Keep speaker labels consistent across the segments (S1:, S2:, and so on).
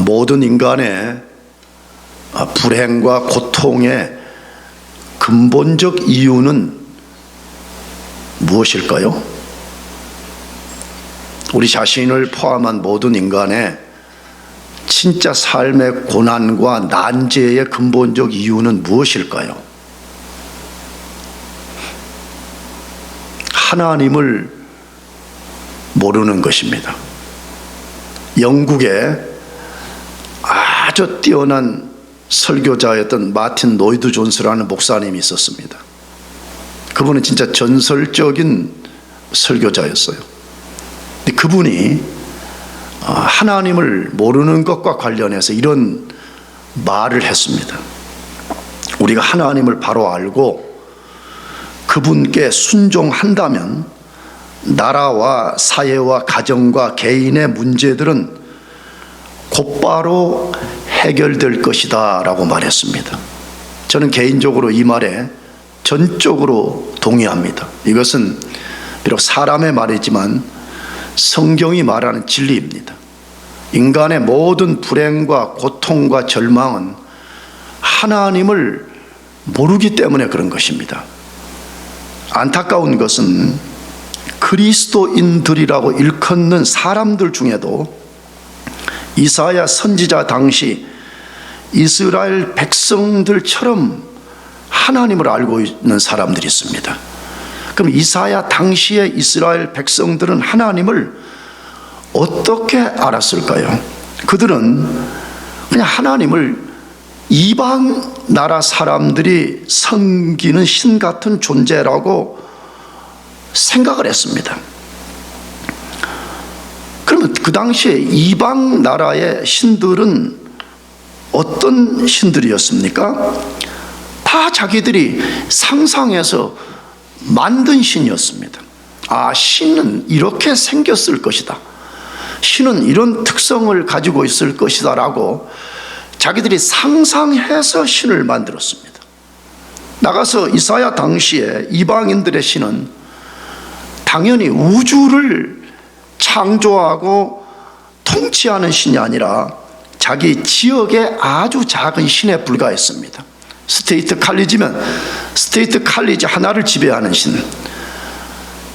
S1: 모든 인간의 불행과 고통의 근본적 이유는 무엇일까요? 우리 자신을 포함한 모든 인간의 진짜 삶의 고난과 난제의 근본적 이유는 무엇일까요? 하나님을 모르는 것입니다. 영국에 아주 뛰어난 설교자였던 마틴 노이드 존스라는 목사님이 있었습니다. 그분은 진짜 전설적인 설교자였어요. 근데 그분이 하나님을 모르는 것과 관련해서 이런 말을 했습니다. 우리가 하나님을 바로 알고 그분께 순종한다면 나라와 사회와 가정과 개인의 문제들은 곧바로 해결될 것이다 라고 말했습니다. 저는 개인적으로 이 말에 전적으로 동의합니다. 이것은 비록 사람의 말이지만 성경이 말하는 진리입니다. 인간의 모든 불행과 고통과 절망은 하나님을 모르기 때문에 그런 것입니다. 안타까운 것은 그리스도인들이라고 일컫는 사람들 중에도 이사야 선지자 당시 이스라엘 백성들처럼 하나님을 알고 있는 사람들이 있습니다. 그럼 이사야 당시의 이스라엘 백성들은 하나님을 어떻게 알았을까요? 그들은 그냥 하나님을 이방 나라 사람들이 섬기는 신 같은 존재라고 생각을 했습니다. 그러면 그 당시에 이방 나라의 신들은 어떤 신들이었습니까? 다 자기들이 상상해서 만든 신이었습니다. 신은 이렇게 생겼을 것이다. 신은 이런 특성을 가지고 있을 것이다 라고 자기들이 상상해서 신을 만들었습니다. 나가서 이사야 당시에 이방인들의 신은 당연히 우주를 창조하고 통치하는 신이 아니라 자기 지역의 아주 작은 신에 불과했습니다. 스테이트 칼리지면 스테이트 칼리지 하나를 지배하는 신,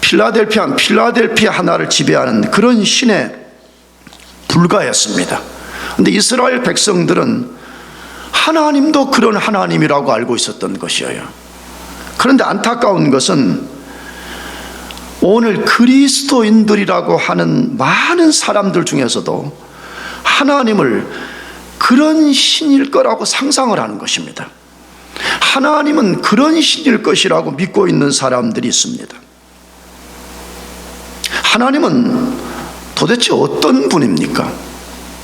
S1: 필라델피아 하나를 지배하는 그런 신에 불과했습니다. 그런데 이스라엘 백성들은 하나님도 그런 하나님이라고 알고 있었던 것이에요. 그런데 안타까운 것은 오늘 그리스도인들이라고 하는 많은 사람들 중에서도 하나님을 그런 신일 거라고 상상을 하는 것입니다. 하나님은 그런 신일 것이라고 믿고 있는 사람들이 있습니다. 하나님은 도대체 어떤 분입니까?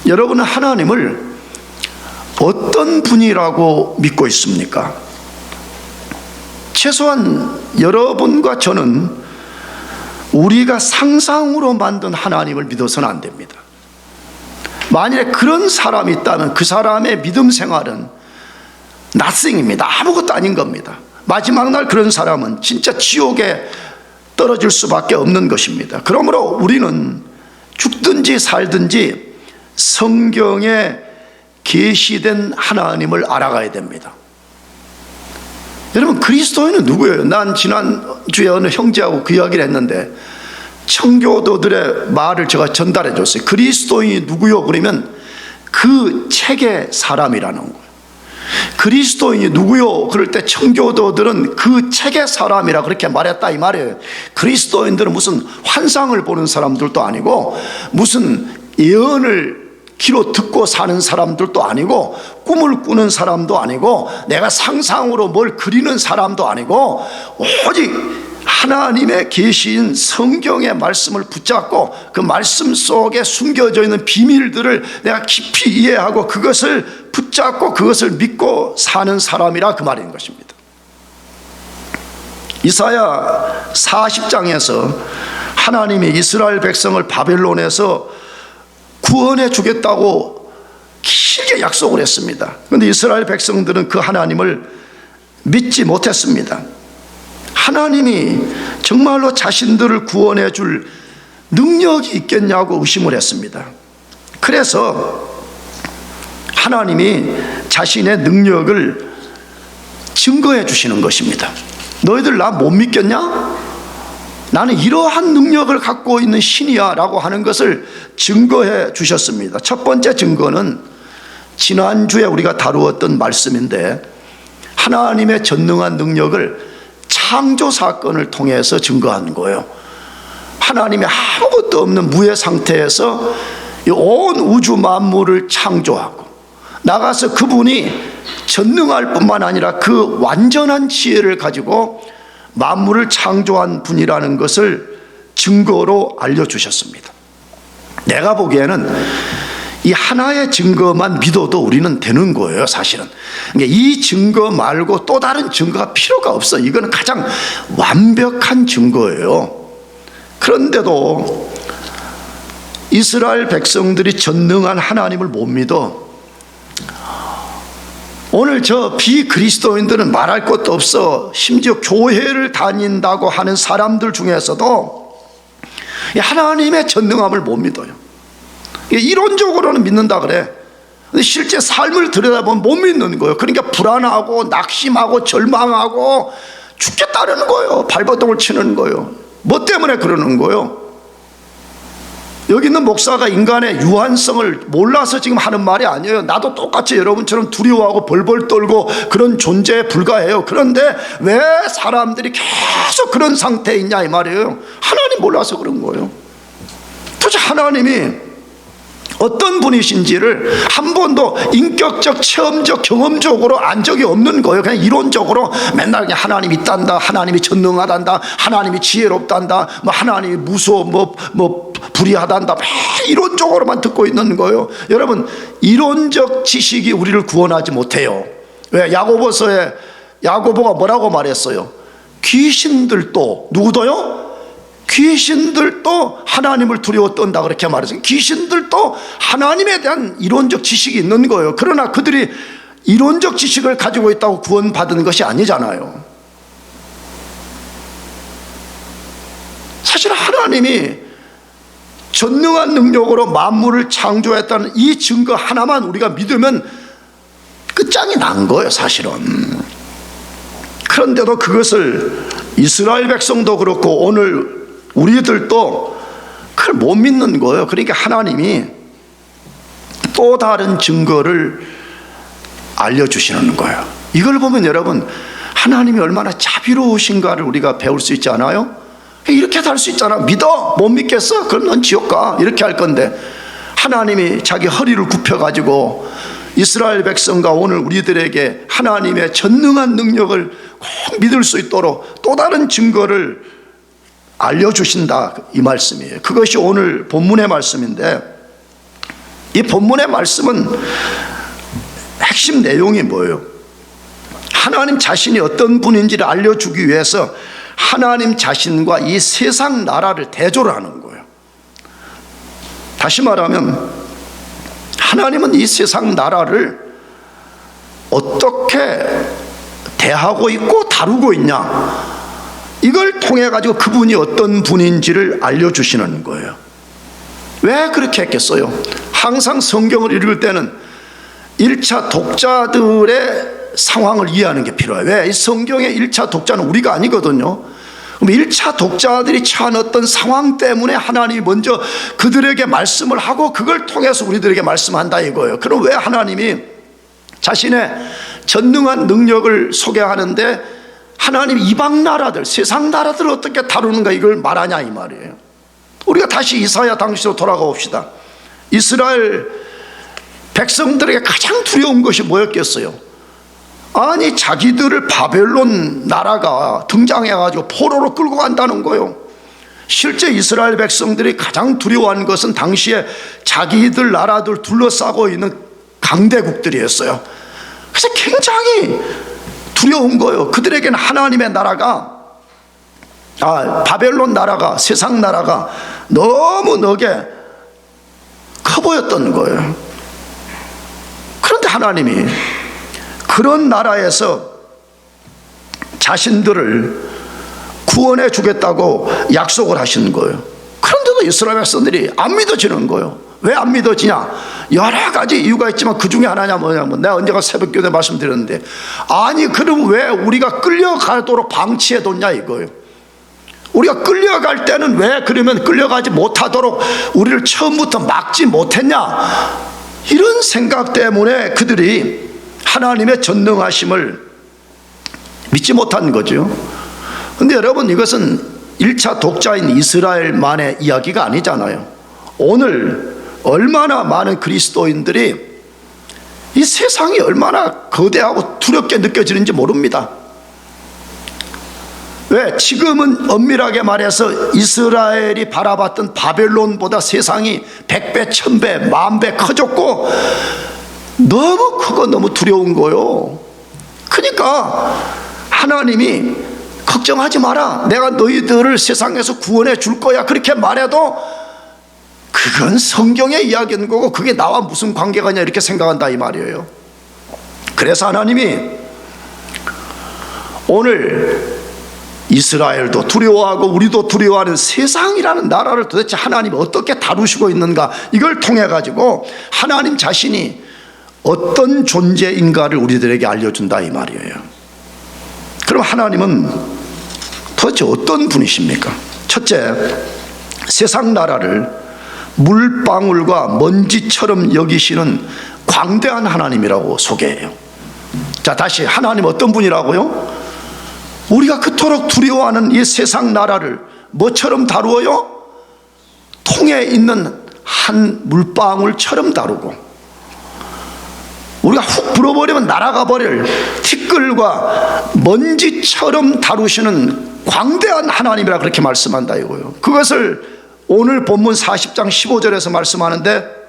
S1: 여러분은 하나님을 어떤 분이라고 믿고 있습니까? 최소한 여러분과 저는 우리가 상상으로 만든 하나님을 믿어서는 안 됩니다. 만일에 그런 사람이 있다면 그 사람의 믿음 생활은 nothing입니다. 아무것도 아닌 겁니다. 마지막 날 그런 사람은 진짜 지옥에 떨어질 수밖에 없는 것입니다. 그러므로 우리는 죽든지 살든지 성경에 계시된 하나님을 알아가야 됩니다. 여러분, 그리스도인은 누구예요? 난 지난주에 어느 형제하고 그 이야기를 했는데 청교도들의 말을 제가 전달해 줬어요. 그리스도인이 누구요? 그러면 그 책의 사람이라는 거예요. 그리스도인이 누구요? 그럴 때 청교도들은 그 책의 사람이라 그렇게 말했다 이 말이에요. 그리스도인들은 무슨 환상을 보는 사람들도 아니고 무슨 예언을 귀로 듣고 사는 사람들도 아니고 꿈을 꾸는 사람도 아니고 내가 상상으로 뭘 그리는 사람도 아니고 오직 하나님의 계시인 성경의 말씀을 붙잡고 그 말씀 속에 숨겨져 있는 비밀들을 내가 깊이 이해하고 그것을 붙잡고 그것을 믿고 사는 사람이라 그 말인 것입니다. 이사야 40장에서 하나님이 이스라엘 백성을 바벨론에서 구원해 주겠다고 길게 약속을 했습니다. 그런데 이스라엘 백성들은 그 하나님을 믿지 못했습니다. 하나님이 정말로 자신들을 구원해 줄 능력이 있겠냐고 의심을 했습니다. 그래서 하나님이 자신의 능력을 증거해 주시는 것입니다. 너희들 나 못 믿겠냐? 나는 이러한 능력을 갖고 있는 신이야 라고 하는 것을 증거해 주셨습니다. 첫 번째 증거는 지난주에 우리가 다루었던 말씀인데, 하나님의 전능한 능력을 창조 사건을 통해서 증거한 거예요. 하나님이 아무것도 없는 무의 상태에서 온 우주 만물을 창조하고, 나가서 그분이 전능할 뿐만 아니라 그 완전한 지혜를 가지고 만물을 창조한 분이라는 것을 증거로 알려주셨습니다. 내가 보기에는 이 하나의 증거만 믿어도 우리는 되는 거예요, 사실은. 그러니까 이 증거 말고 또 다른 증거가 필요가 없어. 이건 가장 완벽한 증거예요. 그런데도 이스라엘 백성들이 전능한 하나님을 못 믿어. 오늘 저 비그리스도인들은 말할 것도 없어. 심지어 교회를 다닌다고 하는 사람들 중에서도 하나님의 전능함을 못 믿어요. 이론적으로는 믿는다 그래. 근데 실제 삶을 들여다보면 못 믿는 거예요. 그러니까 불안하고 낙심하고 절망하고 죽겠다는 거예요. 발버둥을 치는 거예요. 뭐 때문에 그러는 거예요? 여기 있는 목사가 인간의 유한성을 몰라서 지금 하는 말이 아니에요. 나도 똑같이 여러분처럼 두려워하고 벌벌 떨고 그런 존재에 불과해요. 그런데 왜 사람들이 계속 그런 상태에 있냐 이 말이에요. 하나님 몰라서 그런 거예요. 도대체 하나님이 어떤 분이신지를 한 번도 인격적, 체험적, 경험적으로 안 적이 없는 거예요. 그냥 이론적으로 맨날 그냥 하나님이 있단다, 하나님이 전능하단다, 하나님이 지혜롭단다, 뭐 하나님이 무서워, 뭐 불의하단다, 이론적으로만 듣고 있는 거예요. 여러분, 이론적 지식이 우리를 구원하지 못해요. 왜? 야고보서에 야고보가 뭐라고 말했어요? 귀신들도, 누구도요? 귀신들도 하나님을 두려워 떤다 그렇게 말했어요. 귀신들도 하나님에 대한 이론적 지식이 있는 거예요. 그러나 그들이 이론적 지식을 가지고 있다고 구원받은 것이 아니잖아요. 사실 하나님이 전능한 능력으로 만물을 창조했다는 이 증거 하나만 우리가 믿으면 끝장이 난 거예요, 사실은. 그런데도 그것을 이스라엘 백성도 그렇고 오늘 우리들도 그걸 못 믿는 거예요. 그러니까 하나님이 또 다른 증거를 알려주시는 거예요. 이걸 보면 여러분, 하나님이 얼마나 자비로우신가를 우리가 배울 수 있지 않아요? 이렇게도 할 수 있잖아. 믿어? 못 믿겠어? 그럼 넌 지옥 가. 이렇게 할 건데, 하나님이 자기 허리를 굽혀가지고 이스라엘 백성과 오늘 우리들에게 하나님의 전능한 능력을 꼭 믿을 수 있도록 또 다른 증거를 알려주신다, 이 말씀이에요. 그것이 오늘 본문의 말씀인데, 이 본문의 말씀은 핵심 내용이 뭐예요? 하나님 자신이 어떤 분인지를 알려주기 위해서 하나님 자신과 이 세상 나라를 대조를 하는 거예요. 다시 말하면 하나님은 이 세상 나라를 어떻게 대하고 있고 다루고 있냐, 이걸 통해 가지고 그분이 어떤 분인지를 알려주시는 거예요. 왜 그렇게 했겠어요? 항상 성경을 읽을 때는 1차 독자들의 상황을 이해하는 게 필요해요. 왜? 이 성경의 1차 독자는 우리가 아니거든요. 그럼 1차 독자들이 처한 어떤 상황 때문에 하나님이 먼저 그들에게 말씀을 하고 그걸 통해서 우리들에게 말씀한다 이거예요. 그럼 왜 하나님이 자신의 전능한 능력을 소개하는데 하나님 이방 나라들, 세상 나라들을 어떻게 다루는가 이걸 말하냐 이 말이에요. 우리가 다시 이사야 당시로 돌아가 봅시다. 이스라엘 백성들에게 가장 두려운 것이 뭐였겠어요? 아니, 자기들을 바벨론 나라가 등장해가지고 포로로 끌고 간다는 거예요. 실제 이스라엘 백성들이 가장 두려워한 것은 당시에 자기들 나라들 둘러싸고 있는 강대국들이었어요. 그래서 굉장히 두려운 거예요. 그들에게는 하나님의 나라가, 바벨론 나라가, 세상 나라가 너무 너게 커 보였던 거예요. 그런데 하나님이 그런 나라에서 자신들을 구원해 주겠다고 약속을 하신 거예요. 그런데도 이스라엘 백성들이 안 믿어지는 거예요. 왜 안 믿어지냐? 여러 가지 이유가 있지만 그 중에 하나냐 뭐냐면, 내가 언제가 새벽기도에 말씀드렸는데, 아니 그럼 왜 우리가 끌려가도록 방치해뒀냐 이거예요. 우리가 끌려갈 때는 왜 그러면 끌려가지 못하도록 우리를 처음부터 막지 못했냐, 이런 생각 때문에 그들이 하나님의 전능하심을 믿지 못한 거죠. 근데 여러분, 이것은 1차 독자인 이스라엘만의 이야기가 아니잖아요. 오늘 얼마나 많은 그리스도인들이 이 세상이 얼마나 거대하고 두렵게 느껴지는지 모릅니다. 왜? 지금은 엄밀하게 말해서 이스라엘이 바라봤던 바벨론보다 세상이 100배, 1000배, 10,000배 커졌고 너무 크고 너무 두려운 거요. 그러니까 하나님이 걱정하지 마라, 내가 너희들을 세상에서 구원해 줄 거야, 그렇게 말해도 그건 성경의 이야기인 거고 그게 나와 무슨 관계가 있냐 이렇게 생각한다 이 말이에요. 그래서 하나님이 오늘 이스라엘도 두려워하고 우리도 두려워하는 세상이라는 나라를 도대체 하나님이 어떻게 다루시고 있는가, 이걸 통해 가지고 하나님 자신이 어떤 존재인가를 우리들에게 알려준다 이 말이에요. 그럼 하나님은 도대체 어떤 분이십니까? 첫째, 세상 나라를 물방울과 먼지처럼 여기시는 광대한 하나님이라고 소개해요. 자, 다시, 하나님 어떤 분이라고요? 우리가 그토록 두려워하는 이 세상 나라를 뭐처럼 다루어요? 통에 있는 한 물방울처럼 다루고, 우리가 훅 불어버리면 날아가 버릴 티끌과 먼지처럼 다루시는 광대한 하나님이라 그렇게 말씀한다 이거예요. 그것을 오늘 본문 40장 15절에서 말씀하는데,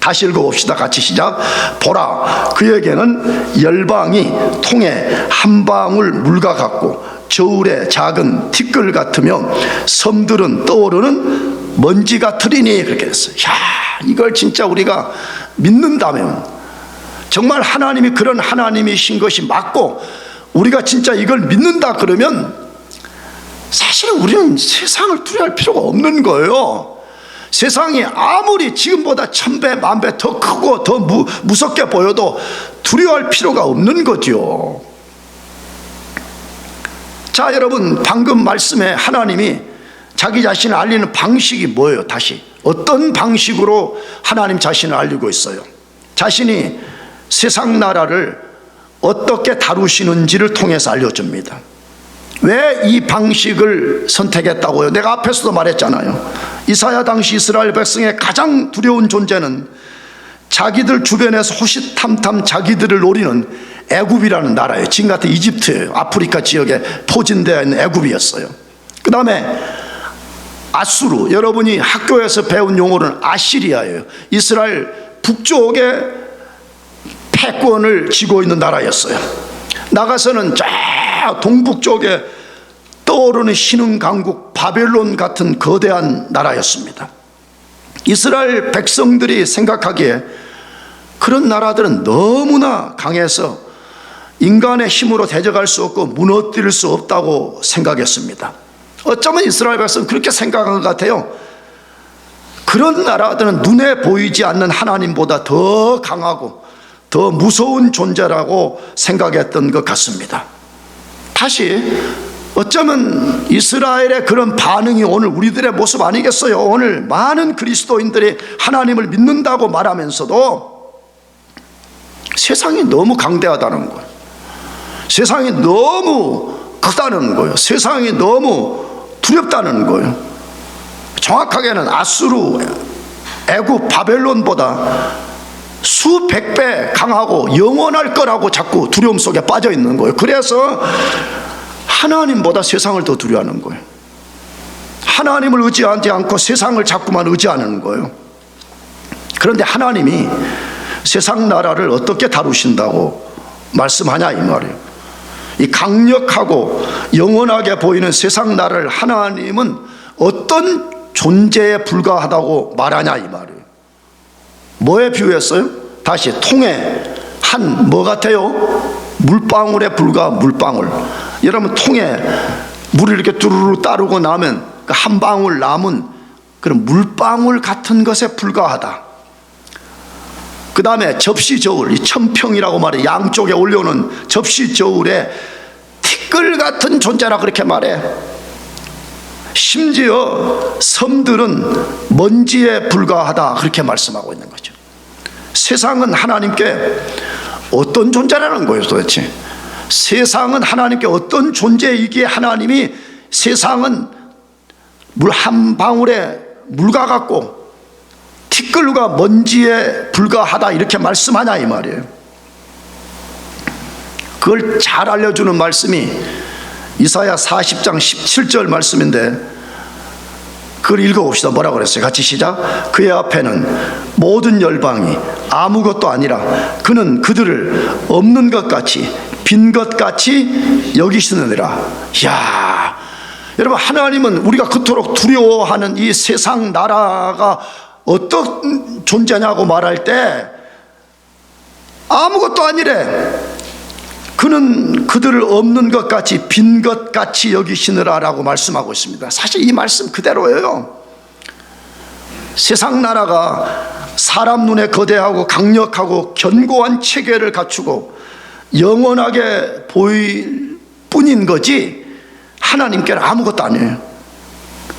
S1: 다시 읽어봅시다. 같이 시작. 보라, 그에게는 열방이 통에 한 방울 물과 같고 저울의 작은 티끌 같으며 섬들은 떠오르는 먼지 같으리니, 그렇게 됐어요. 야, 이걸 진짜 우리가 믿는다면, 정말 하나님이 그런 하나님이신 것이 맞고 우리가 진짜 이걸 믿는다 그러면 사실은 우리는 세상을 두려워할 필요가 없는 거예요. 세상이 아무리 지금보다 1000배, 10,000배 더 크고 더 무섭게 보여도 두려워할 필요가 없는 거죠. 자, 여러분, 방금 말씀에 하나님이 자기 자신을 알리는 방식이 뭐예요? 다시, 어떤 방식으로 하나님 자신을 알리고 있어요? 자신이 세상 나라를 어떻게 다루시는지를 통해서 알려줍니다. 왜 이 방식을 선택했다고요? 내가 앞에서도 말했잖아요. 이사야 당시 이스라엘 백성의 가장 두려운 존재는 자기들 주변에서 호시탐탐 자기들을 노리는 애굽이라는 나라예요. 지금 같은 이집트예요. 아프리카 지역에 포진되어 있는 애굽이었어요. 그 다음에 아수르, 여러분이 학교에서 배운 용어는 아시리아예요. 이스라엘 북쪽에 패권을 쥐고 있는 나라였어요. 나가서는 저 동북쪽에 떠오르는 신흥 강국 바벨론 같은 거대한 나라였습니다. 이스라엘 백성들이 생각하기에 그런 나라들은 너무나 강해서 인간의 힘으로 대적할 수 없고 무너뜨릴 수 없다고 생각했습니다. 어쩌면 이스라엘 백성은 그렇게 생각한 것 같아요. 그런 나라들은 눈에 보이지 않는 하나님보다 더 강하고 더 무서운 존재라고 생각했던 것 같습니다. 다시, 어쩌면 이스라엘의 그런 반응이 오늘 우리들의 모습 아니겠어요? 오늘 많은 그리스도인들이 하나님을 믿는다고 말하면서도 세상이 너무 강대하다는 거예요. 세상이 너무 크다는 거예요. 세상이 너무 두렵다는 거예요. 정확하게는 아수르, 애굽, 바벨론보다 수백 배 강하고 영원할 거라고 자꾸 두려움 속에 빠져 있는 거예요. 그래서 하나님보다 세상을 더 두려워하는 거예요. 하나님을 의지하지 않고 세상을 자꾸만 의지하는 거예요. 그런데 하나님이 세상 나라를 어떻게 다루신다고 말씀하냐 이 말이에요. 이 강력하고 영원하게 보이는 세상 나라를 하나님은 어떤 존재에 불과하다고 말하냐 이 말이에요. 뭐에 비유했어요? 다시, 통에 한 뭐 같아요? 물방울에 불과한 물방울. 여러분, 통에 물을 이렇게 두루루 따르고 나면 그 한 방울 남은 그런 물방울 같은 것에 불과하다. 그 다음에 접시 저울, 이 천평이라고 말해, 양쪽에 올려놓은 접시 저울에 티끌 같은 존재라 그렇게 말해. 심지어 섬들은 먼지에 불과하다 그렇게 말씀하고 있는 거죠. 세상은 하나님께 어떤 존재라는 거예요 도대체? 세상은 하나님께 어떤 존재이기에 하나님이 세상은 물 한 방울에 물과 같고 티끌과 먼지에 불과하다 이렇게 말씀하냐 이 말이에요. 그걸 잘 알려주는 말씀이 이사야 40장 17절 말씀인데, 그걸 읽어봅시다. 뭐라고 그랬어요? 같이 시작. 그의 앞에는 모든 열방이 아무것도 아니라 그는 그들을 없는 것 같이 빈 것 같이 여기시느니라. 이야, 여러분, 하나님은 우리가 그토록 두려워하는 이 세상 나라가 어떤 존재냐고 말할 때 아무것도 아니래. 그는 그들을 없는 것 같이 빈 것 같이 여기시느라 라고 말씀하고 있습니다. 사실 이 말씀 그대로예요. 세상 나라가 사람 눈에 거대하고 강력하고 견고한 체계를 갖추고 영원하게 보일 뿐인 거지 하나님께는 아무것도 아니에요.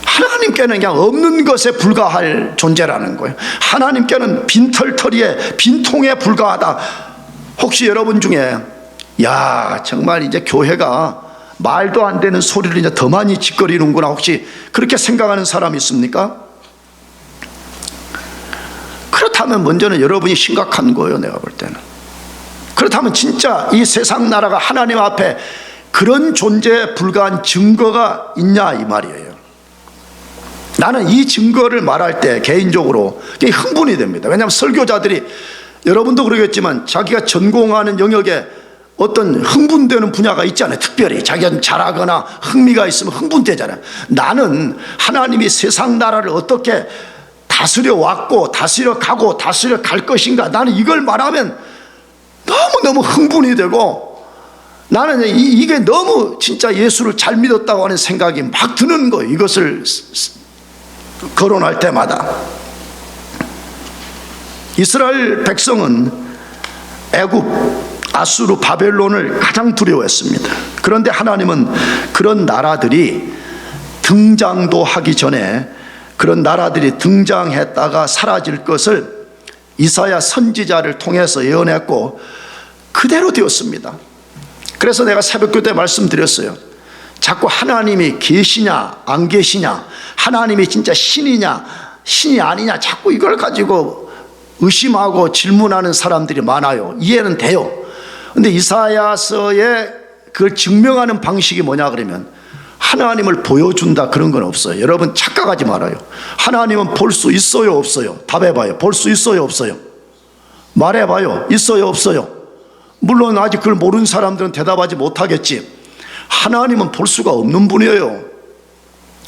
S1: 하나님께는 그냥 없는 것에 불과할 존재라는 거예요. 하나님께는 빈털터리에 빈통에 불과하다. 혹시 여러분 중에 야, 정말 이제 교회가 말도 안 되는 소리를 이제 더 많이 짓거리는구나, 혹시 그렇게 생각하는 사람이 있습니까? 그렇다면 먼저는 여러분이 심각한 거예요, 내가 볼 때는. 그렇다면 진짜 이 세상 나라가 하나님 앞에 그런 존재에 불과한 증거가 있냐 이 말이에요. 나는 이 증거를 말할 때 개인적으로 흥분이 됩니다. 왜냐하면 설교자들이, 여러분도 그러겠지만 자기가 전공하는 영역에 어떤 흥분되는 분야가 있잖아요. 특별히 자기가 잘하거나 흥미가 있으면 흥분되잖아요. 나는 하나님이 세상 나라를 어떻게 다스려 왔고 다스려 가고 다스려 갈 것인가, 나는 이걸 말하면 너무너무 흥분이 되고, 나는 이게 너무 진짜 예수를 잘 믿었다고 하는 생각이 막 드는 거예요. 이것을 거론할 때마다. 이스라엘 백성은 애굽, 아수르, 바벨론을 가장 두려워했습니다. 그런데 하나님은 그런 나라들이 등장도 하기 전에, 그런 나라들이 등장했다가 사라질 것을 이사야 선지자를 통해서 예언했고 그대로 되었습니다. 그래서 내가 새벽교 때 말씀드렸어요. 자꾸 하나님이 계시냐 안 계시냐, 하나님이 진짜 신이냐 신이 아니냐, 자꾸 이걸 가지고 의심하고 질문하는 사람들이 많아요. 이해는 돼요. 근데 이사야서에 그걸 증명하는 방식이 뭐냐 그러면 하나님을 보여준다 그런 건 없어요. 여러분 착각하지 말아요. 하나님은 볼 수 있어요 없어요? 답해봐요. 볼 수 있어요 없어요? 말해봐요. 있어요 없어요? 물론 아직 그걸 모르는 사람들은 대답하지 못하겠지. 하나님은 볼 수가 없는 분이에요.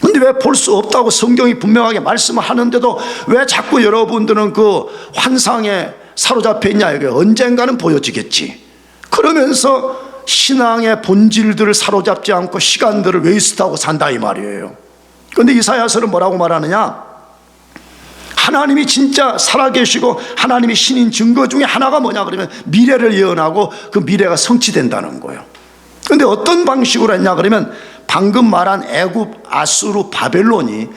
S1: 근데 왜 볼 수 없다고 성경이 분명하게 말씀을 하는데도 왜 자꾸 여러분들은 그 환상에 사로잡혀 있냐. 이게 언젠가는 보여지겠지 그러면서 신앙의 본질들을 사로잡지 않고 시간들을 웨이스트하고 산다 이 말이에요. 그런데 이사야서는 뭐라고 말하느냐, 하나님이 진짜 살아계시고 하나님이 신인 증거 중에 하나가 뭐냐 그러면 미래를 예언하고 그 미래가 성취된다는 거예요. 그런데 어떤 방식으로 했냐 그러면 방금 말한 애굽, 아수르, 바벨론이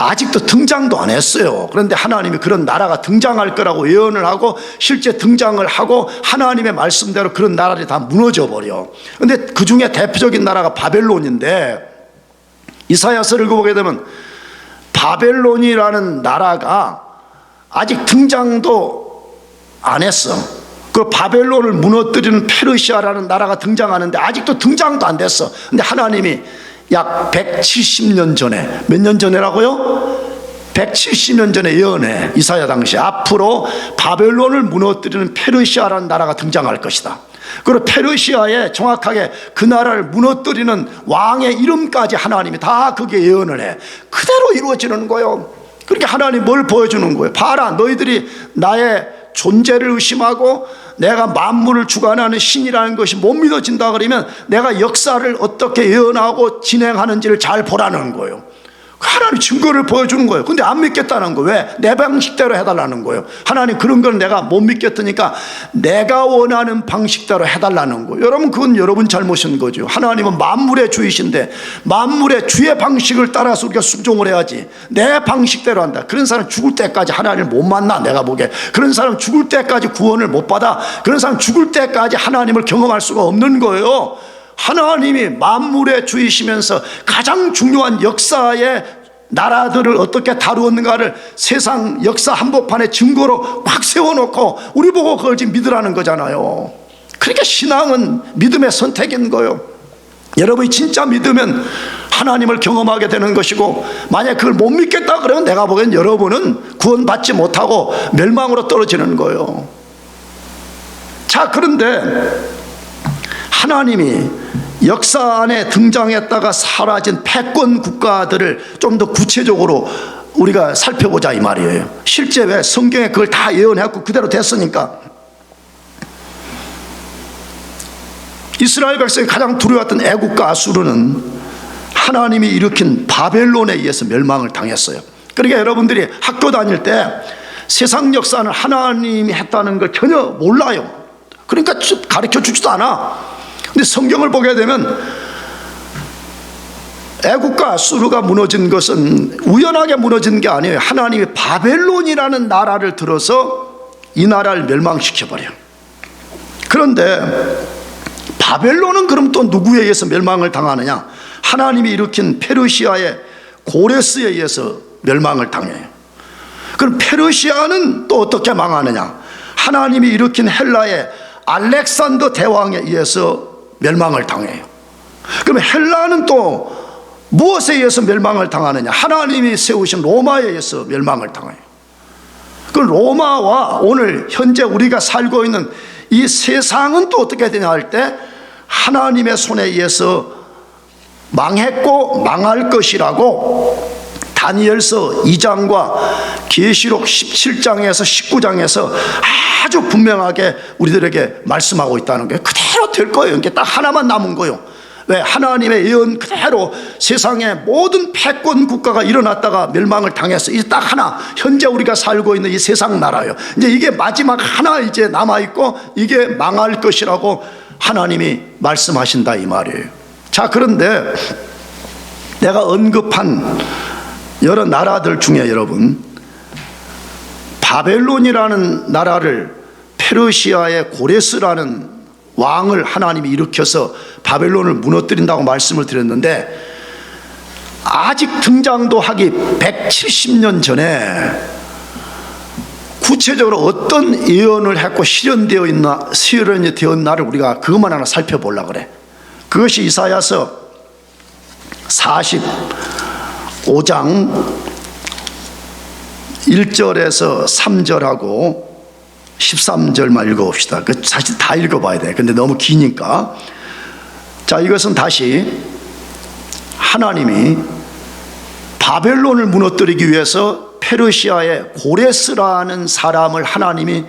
S1: 아직도 등장도 안 했어요. 그런데 하나님이 그런 나라가 등장할 거라고 예언을 하고 실제 등장을 하고 하나님의 말씀대로 그런 나라들이 다 무너져 버려. 그런데 그 중에 대표적인 나라가 바벨론인데, 이사야서를 읽어보게 되면 바벨론이라는 나라가 아직 등장도 안 했어. 그 바벨론을 무너뜨리는 페르시아라는 나라가 등장하는데 아직도 등장도 안 됐어. 근데 하나님이 약 170년 전에, 몇 년 전이라고요? 170년 전에 예언해. 이사야 당시 앞으로 바벨론을 무너뜨리는 페르시아라는 나라가 등장할 것이다. 그리고 페르시아에 정확하게 그 나라를 무너뜨리는 왕의 이름까지 하나님이 다 그게 예언을 해. 그대로 이루어지는 거예요. 그렇게 하나님 뭘 보여주는 거예요? 봐라, 너희들이 나의 존재를 의심하고 내가 만물을 주관하는 신이라는 것이 못 믿어진다 그러면 내가 역사를 어떻게 예언하고 진행하는지를 잘 보라는 거예요. 하나님 증거를 보여주는 거예요. 근데 안 믿겠다는 거예요. 왜? 내 방식대로 해달라는 거예요. 하나님 그런 건 내가 못 믿겠으니까 내가 원하는 방식대로 해달라는 거예요. 여러분 그건 여러분 잘못인 거죠. 하나님은 만물의 주이신데 만물의 주의 방식을 따라서 우리가 순종을 해야지. 내 방식대로 한다. 그런 사람 죽을 때까지 하나님을 못 만나. 내가 보기에 그런 사람 죽을 때까지 구원을 못 받아. 그런 사람 죽을 때까지 하나님을 경험할 수가 없는 거예요. 하나님이 만물의 주이시면서 가장 중요한 역사의 나라들을 어떻게 다루었는가를 세상 역사 한복판에 증거로 꽉 세워놓고 우리 보고 그걸 지금 믿으라는 거잖아요. 그러니까 신앙은 믿음의 선택인 거예요. 여러분이 진짜 믿으면 하나님을 경험하게 되는 것이고, 만약 그걸 못 믿겠다 그러면 내가 보기엔 여러분은 구원받지 못하고 멸망으로 떨어지는 거예요. 자, 그런데 하나님이 역사 안에 등장했다가 사라진 패권 국가들을 좀 더 구체적으로 우리가 살펴보자 이 말이에요. 실제 왜 성경에 그걸 다 예언했고 그대로 됐으니까. 이스라엘 백성이 가장 두려웠던 애국과 아수르는 하나님이 일으킨 바벨론에 의해서 멸망을 당했어요. 그러니까 여러분들이 학교 다닐 때 세상 역사는 하나님이 했다는 걸 전혀 몰라요. 그러니까 가르쳐 주지도 않아. 근데 성경을 보게 되면 애국과 아수르가 무너진 것은 우연하게 무너진 게 아니에요. 하나님이 바벨론이라는 나라를 들어서 이 나라를 멸망시켜버려요. 그런데 바벨론은 그럼 또 누구에 의해서 멸망을 당하느냐? 하나님이 일으킨 페르시아의 고레스에 의해서 멸망을 당해요. 그럼 페르시아는 또 어떻게 망하느냐? 하나님이 일으킨 헬라의 알렉산더 대왕에 의해서 멸망을 당해요. 그럼 헬라는 또 무엇에 의해서 멸망을 당하느냐? 하나님이 세우신 로마에 의해서 멸망을 당해요. 그 로마와 오늘 현재 우리가 살고 있는 이 세상은 또 어떻게 되냐 할 때 하나님의 손에 의해서 망했고 망할 것이라고 다니엘서 2장과 계시록 17장에서 19장에서 아주 분명하게 우리들에게 말씀하고 있다는 게 그대로 될 거예요. 이게 딱 하나만 남은 거예요. 왜? 하나님의 예언 그대로 세상의 모든 패권 국가가 일어났다가 멸망을 당했어. 이제 딱 하나, 현재 우리가 살고 있는 이 세상 나라예요. 이제 이게 마지막 하나 이제 남아있고 이게 망할 것이라고 하나님이 말씀하신다 이 말이에요. 자, 그런데 내가 언급한 여러 나라들 중에 여러분, 바벨론이라는 나라를 페르시아의 고레스라는 왕을 하나님이 일으켜서 바벨론을 무너뜨린다고 말씀을 드렸는데, 아직 등장도 하기 170년 전에 구체적으로 어떤 예언을 했고 실현이 되었나를 우리가 그것만 하나 살펴보려고 그래. 그것이 이사야서 45장 1절에서 3절하고 13절만 읽어봅시다. 사실 다 읽어봐야 돼. 근데 너무 기니까. 자, 이것은 다시 하나님이 바벨론을 무너뜨리기 위해서 페르시아의 고레스라는 사람을 하나님이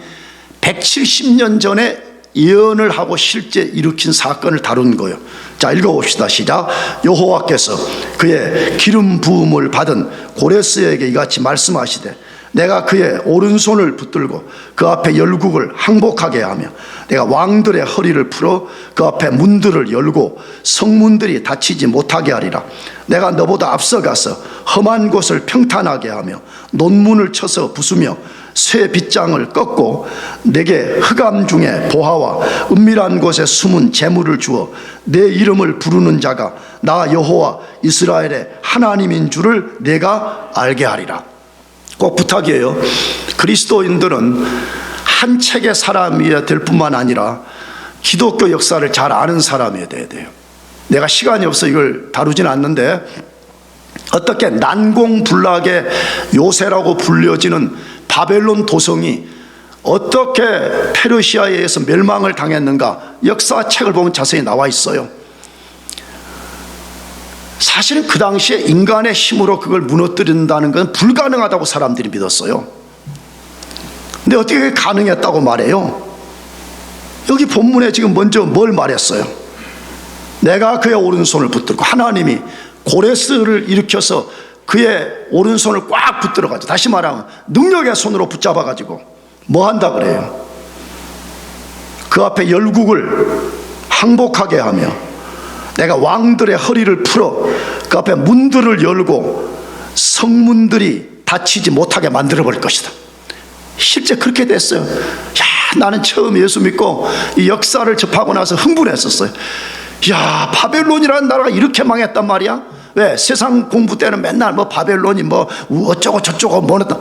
S1: 170년 전에 예언을 하고 실제 일으킨 사건을 다룬 거예요. 자, 읽어봅시다. 시작. 여호와께서 그의 기름 부음을 받은 고레스에게 이같이 말씀하시되, 내가 그의 오른손을 붙들고 그 앞에 열국을 항복하게 하며 내가 왕들의 허리를 풀어 그 앞에 문들을 열고 성문들이 닫히지 못하게 하리라. 내가 너보다 앞서가서 험한 곳을 평탄하게 하며 논문을 쳐서 부수며 쇠 빗장을 꺾고 내게 흑암 중에 보화와 은밀한 곳에 숨은 재물을 주어 내 이름을 부르는 자가 나 여호와 이스라엘의 하나님인 줄을 내가 알게 하리라. 꼭 부탁이에요. 그리스도인들은 한 책의 사람이어야 될 뿐만 아니라 기독교 역사를 잘 아는 사람이어야 돼요. 내가 시간이 없어 이걸 다루진 않는데, 어떻게 난공불락의 요새라고 불려지는 바벨론 도성이 어떻게 페르시아에 의해서 멸망을 당했는가, 역사책을 보면 자세히 나와 있어요. 사실은 그 당시에 인간의 힘으로 그걸 무너뜨린다는 건 불가능하다고 사람들이 믿었어요. 근데 어떻게 가능했다고 말해요? 여기 본문에 지금 먼저 뭘 말했어요? 내가 그의 오른손을 붙들고, 하나님이 고레스를 일으켜서 그의 오른손을 꽉 붙들어가지고, 다시 말하면 능력의 손으로 붙잡아가지고 뭐 한다 그래요? 그 앞에 열국을 항복하게 하며 내가 왕들의 허리를 풀어 그 앞에 문들을 열고 성문들이 닫히지 못하게 만들어버릴 것이다. 실제 그렇게 됐어요. 나는 처음 예수 믿고 이 역사를 접하고 나서 흥분했었어요. 바벨론이라는 나라가 이렇게 망했단 말이야. 왜? 세상 공부 때는 맨날 뭐 바벨론이 뭐 어쩌고 저쩌고 뭐랬다.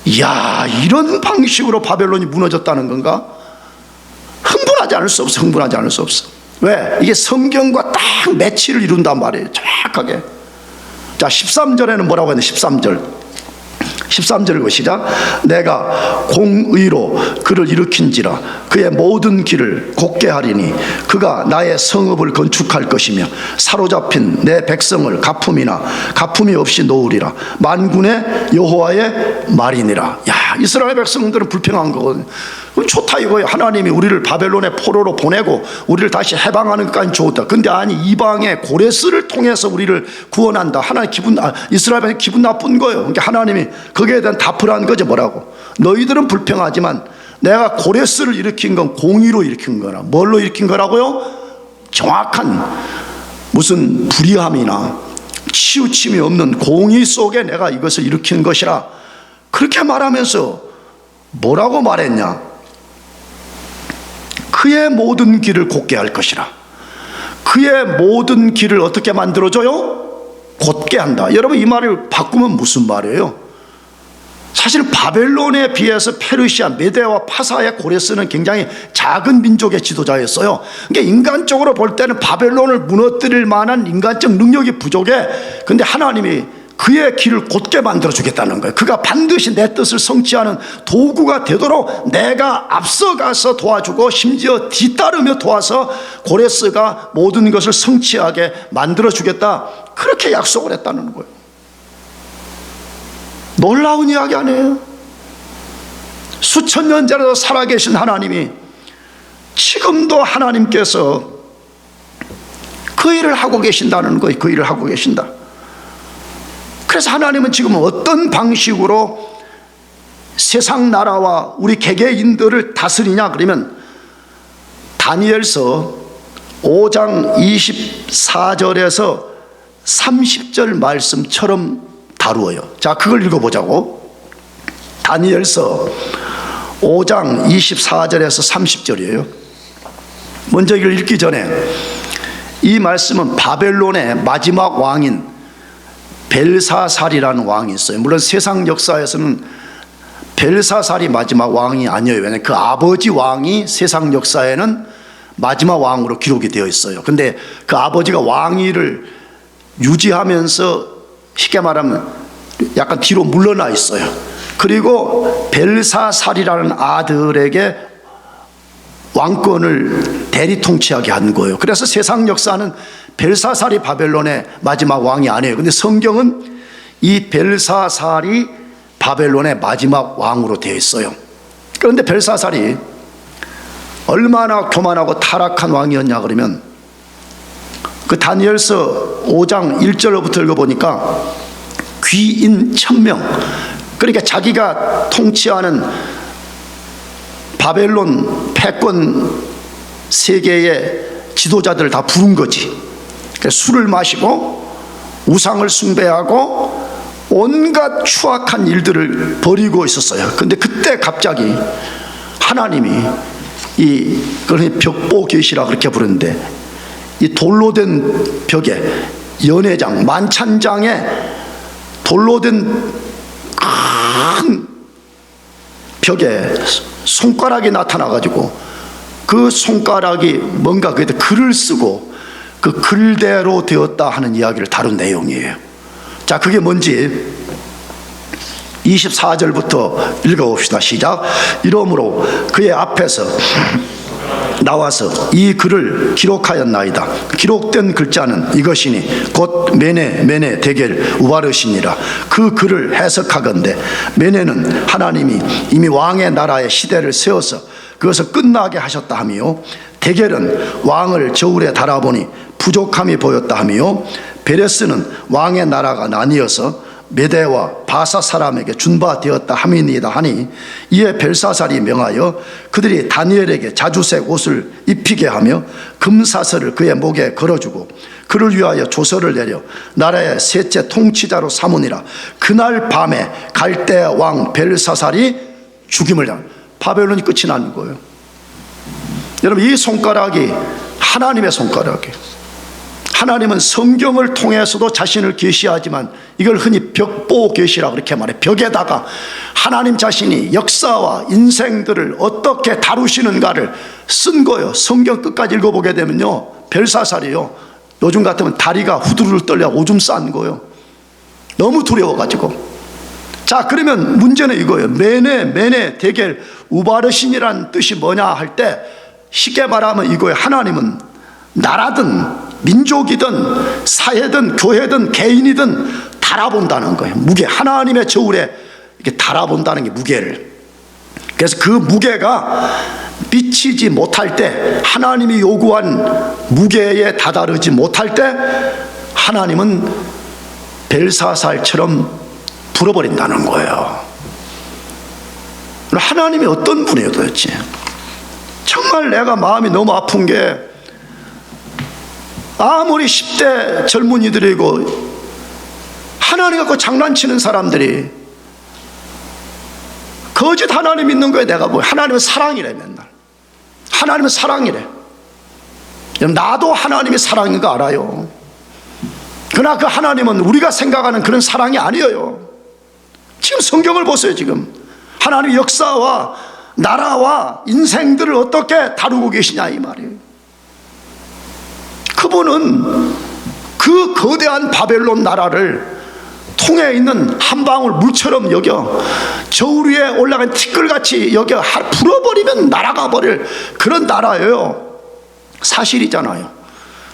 S1: 이런 방식으로 바벨론이 무너졌다는 건가? 흥분하지 않을 수 없어. 흥분하지 않을 수 없어. 왜? 이게 성경과 딱 매치를 이룬단 말이에요. 정확하게. 자, 13절에는 뭐라고 했는데, 13절 시작. 내가 공의로 그를 일으킨지라 그의 모든 길을 곧게 하리니 그가 나의 성읍을 건축할 것이며 사로잡힌 내 백성을 가품이 없이 놓으리라. 만군의 여호와의 말이니라. 이스라엘 백성들은 불평한 거거든요. 좋다 이거예요. 하나님이 우리를 바벨론의 포로로 보내고 우리를 다시 해방하는 것까지 좋다. 근데 아니, 이방의 고레스를 통해서 우리를 구원한다. 하나님 이스라엘 백성 기분 나쁜 거예요. 그러니까 하나님이 거기에 대한 답을 한 거죠. 뭐라고? 너희들은 불평하지만 내가 고레스를 일으킨 건 공의로 일으킨 거라. 뭘로 일으킨 거라고요? 정확한 무슨 불의함이나 치우침이 없는 공의 속에 내가 이것을 일으킨 것이라. 그렇게 말하면서 뭐라고 말했냐? 그의 모든 길을 곧게 할 것이라. 그의 모든 길을 어떻게 만들어줘요? 곧게 한다. 여러분, 이 말을 바꾸면 무슨 말이에요? 사실 바벨론에 비해서 페르시아, 메데와 파사의 고레스는 굉장히 작은 민족의 지도자였어요. 그러니까 인간적으로 볼 때는 바벨론을 무너뜨릴 만한 인간적 능력이 부족해. 근데 하나님이 그의 길을 곧게 만들어주겠다는 거예요. 그가 반드시 내 뜻을 성취하는 도구가 되도록 내가 앞서가서 도와주고 심지어 뒤따르며 도와서 고레스가 모든 것을 성취하게 만들어주겠다. 그렇게 약속을 했다는 거예요. 놀라운 이야기 아니에요? 수천 년 전에도 살아계신 하나님이 지금도 하나님께서 그 일을 하고 계신다는 거예요. 그 일을 하고 계신다. 그래서 하나님은 지금 어떤 방식으로 세상 나라와 우리 개개인들을 다스리냐 그러면 다니엘서 5장 24절에서 30절 말씀처럼 다루어요. 자, 그걸 읽어보자고. 다니엘서 5장 24절에서 30절이에요. 먼저 이걸 읽기 전에 이 말씀은 바벨론의 마지막 왕인 벨사살이라는 왕이 있어요. 물론 세상 역사에서는 벨사살이 마지막 왕이 아니에요. 왜냐하면 그 아버지 왕이 세상 역사에는 마지막 왕으로 기록이 되어 있어요. 근데 그 아버지가 왕위를 유지하면서 쉽게 말하면 약간 뒤로 물러나 있어요. 그리고 벨사살이라는 아들에게 왕권을 대리 통치하게 한 거예요. 그래서 세상 역사는 벨사살이 바벨론의 마지막 왕이 아니에요. 근데 성경은 이 벨사살이 바벨론의 마지막 왕으로 되어 있어요. 그런데 벨사살이 얼마나 교만하고 타락한 왕이었냐 그러면 그 다니엘서 5장 1절부터 읽어보니까 귀인 1000명, 그러니까 자기가 통치하는 바벨론 패권 세계의 지도자들을 다 부른 거지. 술을 마시고 우상을 숭배하고 온갖 추악한 일들을 벌이고 있었어요. 근데 그때 갑자기 하나님이 그걸 벽보 계시라 그렇게 부르는데, 이 돌로 된 벽에 연회장, 만찬장에 돌로 된 큰 벽에 손가락이 나타나가지고 그 손가락이 뭔가 그때 글을 쓰고 그 글대로 되었다 하는 이야기를 다룬 내용이에요. 자, 그게 뭔지 24절부터 읽어봅시다. 시작. 이러므로 그의 앞에서 나와서 이 글을 기록하였나이다. 기록된 글자는 이것이니 곧 메네 데겔 우바르시니라. 그 글을 해석하건대 메네는 하나님이 이미 왕의 나라의 시대를 세워서 그것을 끝나게 하셨다 하며, 데겔은 왕을 저울에 달아보니 부족함이 보였다 하며, 베레스는 왕의 나라가 나뉘어서 메대와 바사 사람에게 준 바 되었다 함이니이다 하니, 이에 벨사살이 명하여 그들이 다니엘에게 자주색 옷을 입히게 하며 금사슬을 그의 목에 걸어주고 그를 위하여 조서를 내려 나라의 셋째 통치자로 삼으니라. 그날 밤에 갈대 왕 벨사살이 죽임을 당한, 바벨론이 끝이 난 거예요. 여러분, 이 손가락이 하나님의 손가락이에요. 하나님은 성경을 통해서도 자신을 계시하지만 이걸 흔히 벽보 계시라 그렇게 말해. 벽에다가 하나님 자신이 역사와 인생들을 어떻게 다루시는가를 쓴 거예요. 성경 끝까지 읽어보게 되면요, 벨사살이요, 요즘 같으면 다리가 후두를 떨려 오줌 싼 거예요. 너무 두려워가지고. 자, 그러면 문제는 이거예요. 메네 데겔 우바르신이라는 뜻이 뭐냐 할 때, 쉽게 말하면 이거예요. 하나님은 나라든 민족이든 사회든 교회든 개인이든 달아본다는 거예요. 무게, 하나님의 저울에 이렇게 달아본다는 게 무게를. 그래서 그 무게가 미치지 못할 때, 하나님이 요구한 무게에 다다르지 못할 때 하나님은 벨사살처럼 불어버린다는 거예요. 하나님이 어떤 분이에요 도대체? 정말 내가 마음이 너무 아픈 게, 아무리 10대 젊은이들이고 하나님 갖고 장난치는 사람들이 거짓 하나님 믿는 거에 내가 뭐 하나님은 사랑이래. 맨날 하나님은 사랑이래. 나도 하나님이 사랑인 거 알아요. 그러나 그 하나님은 우리가 생각하는 그런 사랑이 아니에요. 지금 성경을 보세요. 지금 하나님의 역사와 나라와 인생들을 어떻게 다루고 계시냐 이 말이에요. 그분은 그 거대한 바벨론 나라를 통에 있는 한 방울 물처럼 여겨 저울 위에 올라간 티끌같이 여겨 불어버리면 날아가 버릴 그런 나라예요. 사실이잖아요.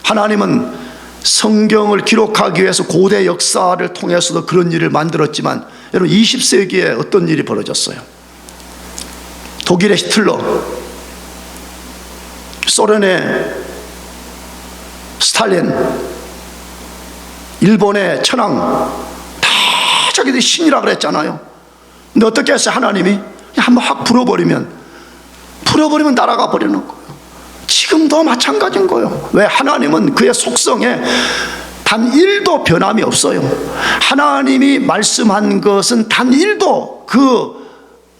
S1: 하나님은 성경을 기록하기 위해서 고대 역사를 통해서도 그런 일을 만들었지만, 여러분 20세기에 어떤 일이 벌어졌어요? 독일의 히틀러, 소련의 스탈린, 일본의 천황, 다 자기들이 신이라 그랬잖아요. 근데 어떻게 했어요? 하나님이 한번 확 불어버리면 날아가 버리는 거예요. 지금도 마찬가지인 거예요. 왜? 하나님은 그의 속성에 단 1도 변함이 없어요. 하나님이 말씀한 것은 단 1도 그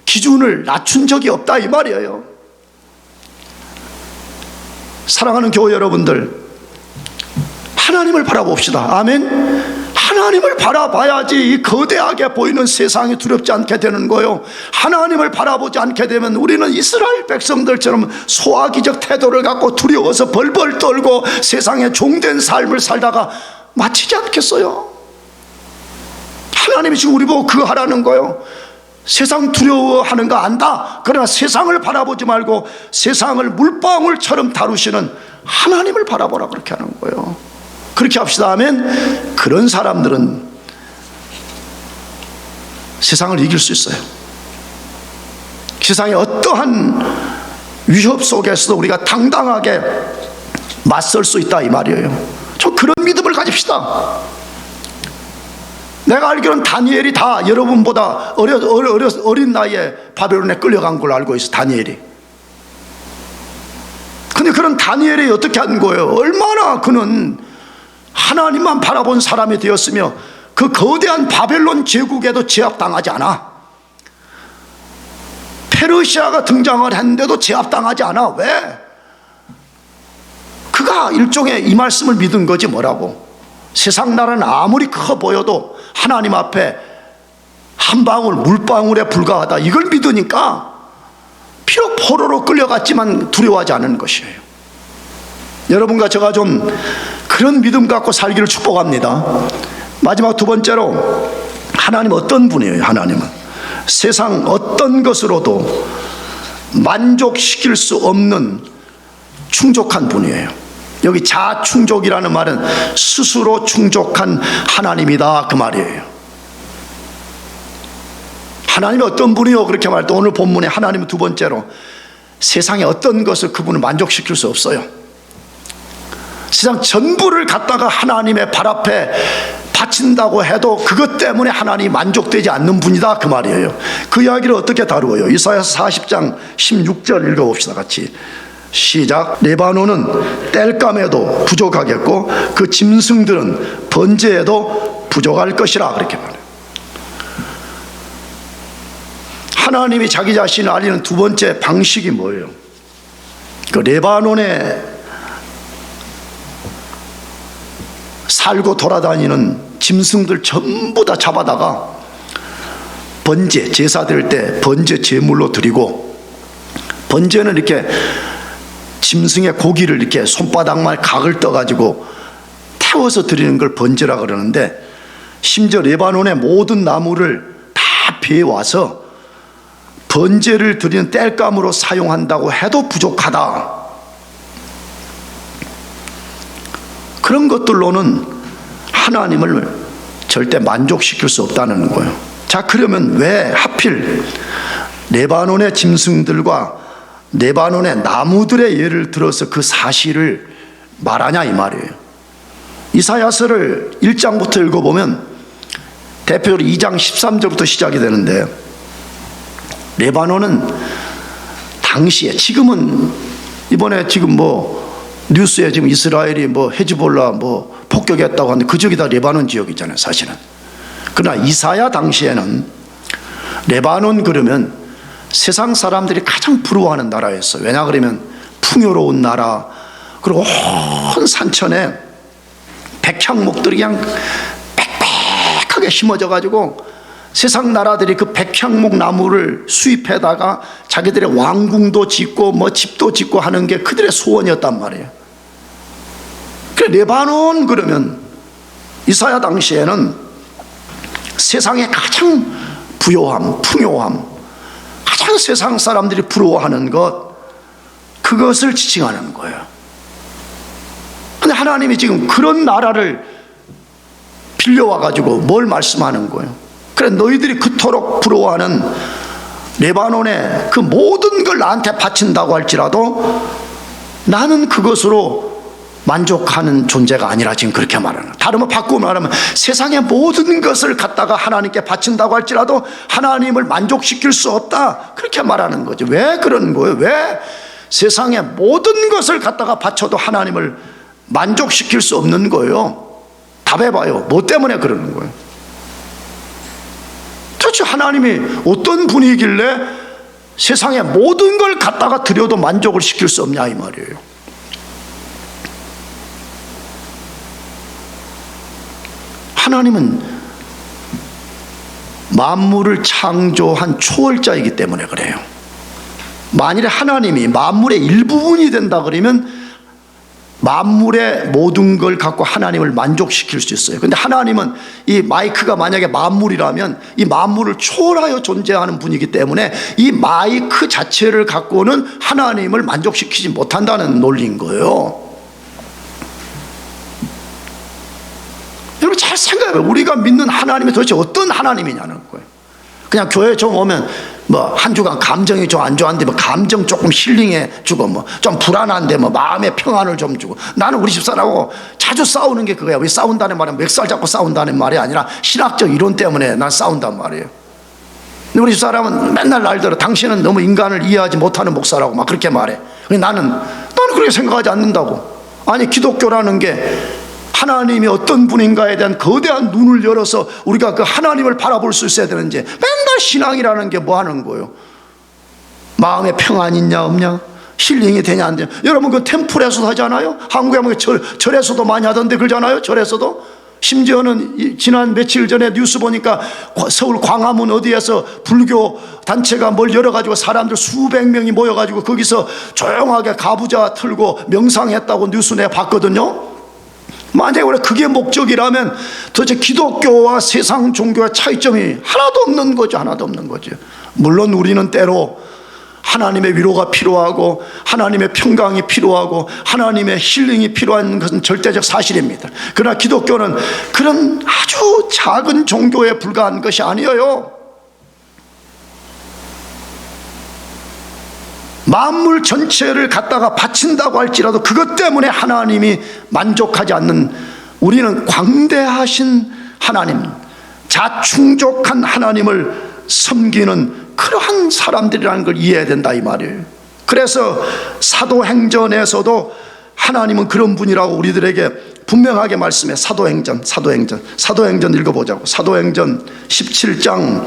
S1: 기준을 낮춘 적이 없다 이 말이에요. 사랑하는 교회 여러분들, 하나님을 바라봅시다. 아멘. 하나님을 바라봐야지 이 거대하게 보이는 세상이 두렵지 않게 되는 거예요. 하나님을 바라보지 않게 되면 우리는 이스라엘 백성들처럼 소화기적 태도를 갖고 두려워서 벌벌 떨고 세상에 종된 삶을 살다가 마치지 않겠어요? 하나님이 지금 우리 보고 그거 하라는 거예요. 세상 두려워하는 거 안다. 그러나 세상을 바라보지 말고 세상을 물방울처럼 다루시는 하나님을 바라보라 그렇게 하는 거예요. 그렇게 합시다. 아멘. 그런 사람들은 세상을 이길 수 있어요. 세상의 어떠한 위협 속에서도 우리가 당당하게 맞설 수 있다 이 말이에요. 저 그런 믿음을 가집시다. 내가 알기로는 다니엘이 다 여러분보다 어린 나이에 바벨론에 끌려간 걸로 알고 있어. 다니엘이. 근데 그런 다니엘이 어떻게 한 거예요? 얼마나 그는 하나님만 바라본 사람이 되었으며 그 거대한 바벨론 제국에도 제압당하지 않아. 페르시아가 등장을 했는데도 제압당하지 않아. 왜? 그가 일종의 이 말씀을 믿은 거지 뭐라고. 세상 나라는 아무리 커 보여도 하나님 앞에 한 방울 물방울에 불과하다, 이걸 믿으니까 비록 포로로 끌려갔지만 두려워하지 않는 것이에요. 여러분과 제가 좀 그런 믿음 갖고 살기를 축복합니다. 마지막 두 번째로, 하나님 어떤 분이에요? 하나님은 세상 어떤 것으로도 만족시킬 수 없는 충족한 분이에요. 여기 자충족이라는 말은 스스로 충족한 하나님이다 그 말이에요. 하나님이 어떤 분이요? 그렇게 말할 때 오늘 본문에 하나님은 두 번째로 세상의 어떤 것을 그분을 만족시킬 수 없어요. 세상 전부를 갖다가 하나님의 발 앞에 바친다고 해도 그것 때문에 하나님이 만족되지 않는 분이다, 그 말이에요. 그 이야기를 어떻게 다루어요? 이사야서 40장 16절 읽어봅시다, 같이. 시작. 레바논은 땔감에도 부족하겠고 그 짐승들은 번제에도 부족할 것이라, 그렇게 말해요. 하나님이 자기 자신을 알리는 두 번째 방식이 뭐예요? 그 레바논에 살고 돌아다니는 짐승들 전부 다 잡아다가 번제, 제사 드릴 때 번제 제물로 드리고, 번제는 이렇게 짐승의 고기를 이렇게 손바닥만 각을 떠가지고 태워서 드리는 걸 번제라 그러는데, 심지어 레바논의 모든 나무를 다 베어와서 번제를 드리는 땔감으로 사용한다고 해도 부족하다. 그런 것들로는 하나님을 절대 만족시킬 수 없다는 거예요. 자, 그러면 왜 하필 레바논의 짐승들과 레바논의 나무들의 예를 들어서 그 사실을 말하냐, 이 말이에요. 이사야서를 1장부터 읽어보면 대표적으로 2장 13절부터 시작이 되는데, 레바논은 당시에, 지금은 이번에 지금 뉴스에 지금 이스라엘이 헤즈볼라 폭격했다고 하는데 그쪽이 다 레바논 지역이잖아요, 사실은. 그러나 이사야 당시에는 레바논 그러면 세상 사람들이 가장 부러워하는 나라였어요. 왜냐 그러면 풍요로운 나라, 그리고 온 산천에 백향목들이 그냥 빽빽하게 심어져 가지고 세상 나라들이 그 백향목 나무를 수입해다가 자기들의 왕궁도 짓고 집도 짓고 하는 게 그들의 소원이었단 말이에요. 그래, 레바논 그러면 이사야 당시에는 세상의 가장 부요함, 풍요함, 가장 세상 사람들이 부러워하는 것, 그것을 지칭하는 거예요. 근데 하나님이 지금 그런 나라를 빌려와 가지고 뭘 말씀하는 거예요? 그래, 너희들이 그토록 부러워하는 레바논의 그 모든 걸 나한테 바친다고 할지라도 나는 그것으로 만족하는 존재가 아니라 지금 그렇게 말하는 거예요. 다른 말 바꾸고 말하면 세상의 모든 것을 갖다가 하나님께 바친다고 할지라도 하나님을 만족시킬 수 없다, 그렇게 말하는 거죠. 왜 그러는 거예요? 왜 세상의 모든 것을 갖다가 바쳐도 하나님을 만족시킬 수 없는 거예요? 답해봐요. 뭐 때문에 그러는 거예요? 도대체 하나님이 어떤 분이길래 세상의 모든 걸 갖다가 드려도 만족을 시킬 수 없냐, 이 말이에요. 하나님은 만물을 창조한 초월자이기 때문에 그래요. 만일에 하나님이 만물의 일부분이 된다 그러면 만물의 모든 걸 갖고 하나님을 만족시킬 수 있어요. 근데 하나님은 이 마이크가 만약에 만물이라면 이 만물을 초월하여 존재하는 분이기 때문에 이 마이크 자체를 갖고는 하나님을 만족시키지 못한다는 논리인 거예요. 여러분 잘 생각해봐요. 우리가 믿는 하나님이 도대체 어떤 하나님이냐는 거예요. 그냥 교회 좀 오면 한 주간 감정이 좀 안 좋았는데 감정 조금 힐링해 주고 좀 불안한데 마음의 평안을 좀 주고. 나는 우리 집사람하고 자주 싸우는 게 그거야. 왜 싸운다는 말은 멱살 잡고 싸운다는 말이 아니라 신학적 이론 때문에 난 싸운단 말이에요. 근데 우리 집사람은 맨날 날들어 당신은 너무 인간을 이해하지 못하는 목사라고 막 그렇게 말해. 나는 그렇게 생각하지 않는다고. 아니, 기독교라는 게 하나님이 어떤 분인가에 대한 거대한 눈을 열어서 우리가 그 하나님을 바라볼 수 있어야 되는지, 맨날 신앙이라는 게 뭐 하는 거예요? 마음에 평안이 있냐 없냐, 힐링이 되냐 안 되냐. 여러분 그 템플에서도 하잖아요. 한국에 보면 절에서도 많이 하던데 그러잖아요. 절에서도. 심지어는 지난 며칠 전에 뉴스 보니까 서울 광화문 어디에서 불교 단체가 뭘 열어가지고 사람들 수백 명이 모여가지고 거기서 조용하게 가부좌 틀고 명상했다고 뉴스 내가 봤거든요. 만약에 원래 그게 목적이라면 도대체 기독교와 세상 종교의 차이점이 하나도 없는 거죠. 하나도 없는 거죠. 물론 우리는 때로 하나님의 위로가 필요하고 하나님의 평강이 필요하고 하나님의 힐링이 필요한 것은 절대적 사실입니다. 그러나 기독교는 그런 아주 작은 종교에 불과한 것이 아니에요. 만물 전체를 갖다가 바친다고 할지라도 그것 때문에 하나님이 만족하지 않는, 우리는 광대하신 하나님, 자충족한 하나님을 섬기는 그러한 사람들이라는 걸 이해해야 된다 이 말이에요. 그래서 사도행전에서도 하나님은 그런 분이라고 우리들에게 분명하게 말씀해. 사도행전 읽어보자고. 사도행전 17장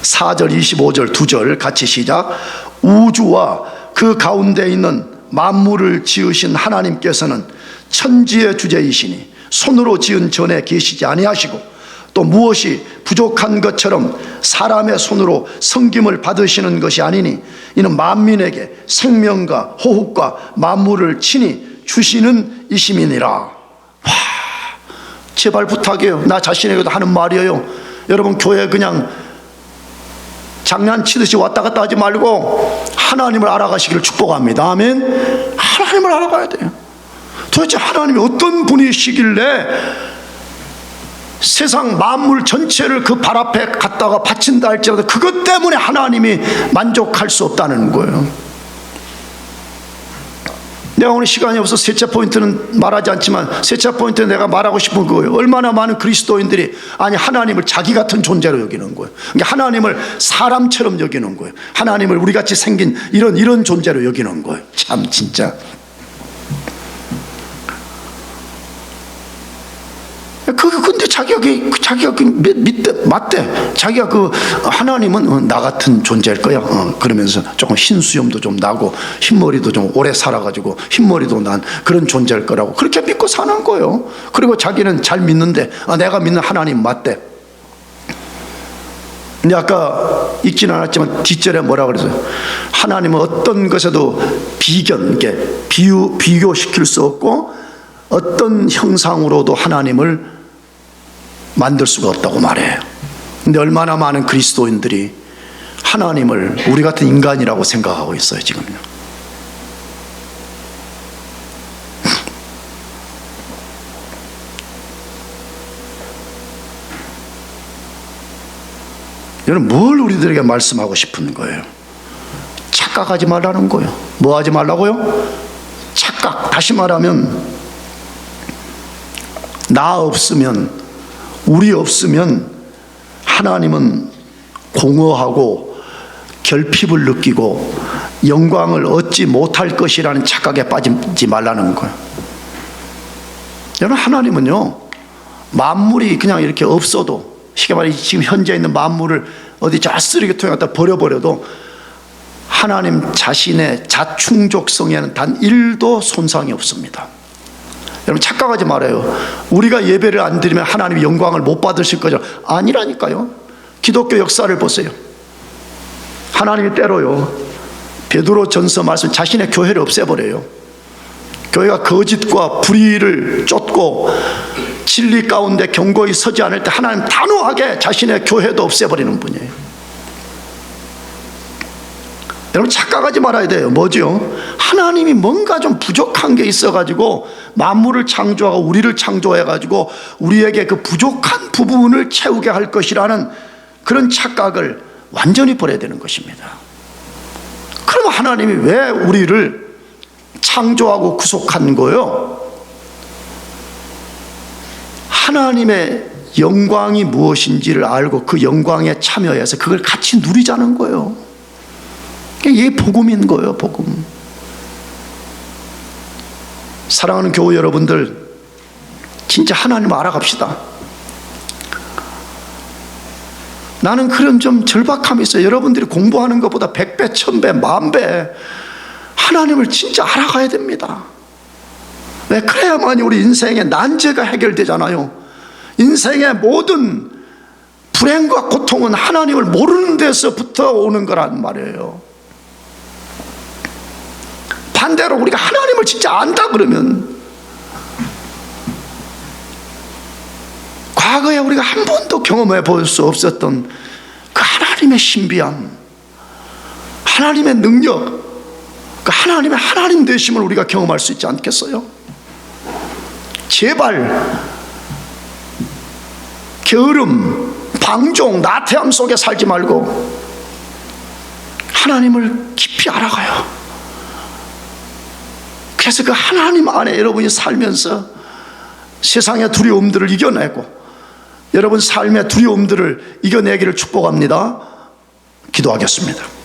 S1: 24절 25절 2절 같이 시작. 우주와 그 가운데 있는 만물을 지으신 하나님께서는 천지의 주제이시니 손으로 지은 전에 계시지 아니하시고 또 무엇이 부족한 것처럼 사람의 손으로 섬김을 받으시는 것이 아니니 이는 만민에게 생명과 호흡과 만물을 친히 주시는 이심이니라. 와, 제발 부탁해요. 나 자신에게도 하는 말이에요. 여러분, 교회 그냥 장난치듯이 왔다 갔다 하지 말고 하나님을 알아가시기를 축복합니다. 아멘. 하나님을 알아가야 돼요. 도대체 하나님이 어떤 분이시길래 세상 만물 전체를 그 발 앞에 갖다가 바친다 할지라도 그것 때문에 하나님이 만족할 수 없다는 거예요. 내가 오늘 시간이 없어서 셋째 포인트는 말하지 않지만, 셋째 포인트는 내가 말하고 싶은 거예요. 얼마나 많은 그리스도인들이 하나님을 자기 같은 존재로 여기는 거예요. 그러니까 하나님을 사람처럼 여기는 거예요. 하나님을 우리같이 생긴 이런 존재로 여기는 거예요. 참 진짜. 근데 자기가 맞대. 자기가 하나님은 나 같은 존재일 거야. 그러면서 조금 흰수염도 좀 나고 흰머리도 좀 오래 살아가지고 흰머리도 난 그런 존재일 거라고 그렇게 믿고 사는 거예요. 그리고 자기는 잘 믿는데 내가 믿는 하나님 맞대. 근데 아까 읽지는 않았지만 뒷절에 뭐라 그랬어요? 하나님은 어떤 것에도 비교시킬 수 없고 어떤 형상으로도 하나님을 만들 수가 없다고 말해요. 근데 얼마나 많은 그리스도인들이 하나님을 우리 같은 인간이라고 생각하고 있어요 지금요. 여러분, 뭘 우리들에게 말씀하고 싶은 거예요? 착각하지 말라는 거예요. 뭐 하지 말라고요? 착각. 다시 말하면 나 없으면, 우리 없으면 하나님은 공허하고 결핍을 느끼고 영광을 얻지 못할 것이라는 착각에 빠지지 말라는 거예요. 여러분, 하나님은요, 만물이 그냥 이렇게 없어도, 쉽게 말해 지금 현재 있는 만물을 어디 저 쓰레기통에 갖다 버려버려도 하나님 자신의 자충족성에는 단 1도 손상이 없습니다. 여러분, 착각하지 말아요. 우리가 예배를 안 드리면 하나님이 영광을 못 받으실 거죠. 아니라니까요. 기독교 역사를 보세요. 하나님이 때로요, 베드로 전서 말씀, 자신의 교회를 없애버려요. 교회가 거짓과 불의를 쫓고 진리 가운데 견고히 서지 않을 때 하나님 단호하게 자신의 교회도 없애버리는 분이에요. 여러분, 착각하지 말아야 돼요. 뭐죠? 하나님이 뭔가 좀 부족한 게 있어가지고 만물을 창조하고 우리를 창조해가지고 우리에게 그 부족한 부분을 채우게 할 것이라는 그런 착각을 완전히 버려야 되는 것입니다. 그럼 하나님이 왜 우리를 창조하고 구속한 거예요? 하나님의 영광이 무엇인지를 알고 그 영광에 참여해서 그걸 같이 누리자는 거예요. 이게 복음인 거예요, 복음. 사랑하는 교우 여러분들, 진짜 하나님을 알아갑시다. 나는 그런 좀 절박함이 있어요. 여러분들이 공부하는 것보다 100배, 1000배, 10,000배 하나님을 진짜 알아가야 됩니다. 왜? 그래야만이 우리 인생의 난제가 해결되잖아요. 인생의 모든 불행과 고통은 하나님을 모르는 데서부터 오는 거란 말이에요. 반대로 우리가 하나님을 진짜 안다 그러면, 과거에 우리가 한 번도 경험해 볼 수 없었던 그 하나님의 신비함, 하나님의 능력, 그 하나님의 하나님 되심을 우리가 경험할 수 있지 않겠어요? 제발 게으름, 방종, 나태함 속에 살지 말고 하나님을 깊이 알아가요. 그래서 그 하나님 안에 여러분이 살면서 세상의 두려움들을 이겨내고 여러분 삶의 두려움들을 이겨내기를 축복합니다. 기도하겠습니다.